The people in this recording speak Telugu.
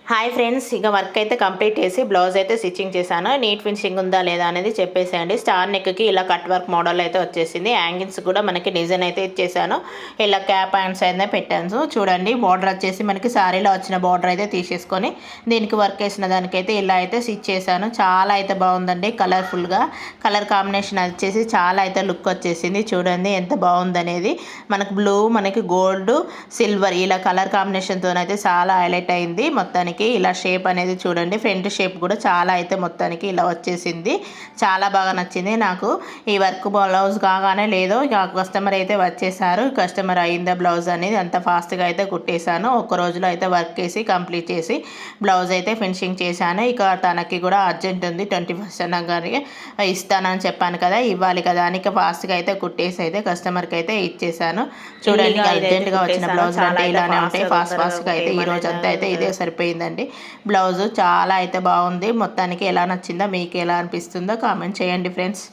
హాయ్ ఫ్రెండ్స్, ఇక వర్క్ అయితే కంప్లీట్ చేసి బ్లౌజ్ అయితే స్టిచ్చింగ్ చేశాను. నీట్ ఫినిషింగ్ ఉందా లేదా అనేది చెప్పేసేయండి. స్టార్ నెక్కి ఇలా కట్ వర్క్ మోడల్ అయితే వచ్చేసింది. యాంగిల్స్ కూడా మనకి డిజైన్ అయితే ఇచ్చేసాను. ఇలా క్యాప్ హ్యాండ్స్ అయితే పెట్టాను. చూడండి, బార్డర్ వచ్చేసి మనకి శారీలో వచ్చిన బార్డర్ అయితే తీసేసుకొని దీనికి వర్క్ వేసిన దానికైతే ఇలా అయితే స్టిచ్ చేశాను. చాలా అయితే బాగుందండి. కలర్ఫుల్గా కలర్ కాంబినేషన్ వచ్చేసి చాలా అయితే లుక్ వచ్చేసింది. చూడండి ఎంత బాగుందనేది. మనకు బ్లూ, మనకి గోల్డ్, సిల్వర్ ఇలా కలర్ కాంబినేషన్తో అయితే చాలా హైలైట్ అయింది. మొత్తానికి ఇలా షేప్ అనేది చూడండి, ఫ్రంట్ షేప్ కూడా చాలా అయితే మొత్తానికి ఇలా వచ్చేసింది. చాలా బాగా నచ్చింది నాకు. ఈ వర్క్ బ్లౌజ్ కాగానే లేదో ఇక కస్టమర్ అయితే వచ్చేసారు. కస్టమర్ అయిందా బ్లౌజ్ అనేది అంత ఫాస్ట్గా అయితే కుట్టేశాను. ఒక్క రోజులో అయితే వర్క్ వేసి కంప్లీట్ చేసి బ్లౌజ్ అయితే ఫినిషింగ్ చేశాను. ఇక తనకి కూడా అర్జెంట్ ఉంది, 21st అనగానే ఇస్తానని చెప్పాను కదా, ఇవ్వాలి కదా అని ఫాస్ట్గా అయితే కుట్టేసి అయితే కస్టమర్కి అయితే ఇచ్చేసాను. చూడండి, అర్జెంట్గా వచ్చిన బ్లౌజ్ అంటే ఇలానే ఉంటాయి. ఫాస్ట్గా అయితే ఈ రోజు అంతా అయితే ఇదే సరిపోయిందండి. బ్లౌజ్ చాలా అయితే బాగుంది. మొత్తానికి ఎలా నచ్చిందో, మీకు ఎలా అనిపిస్తుందో కామెంట్ చేయండి ఫ్రెండ్స్.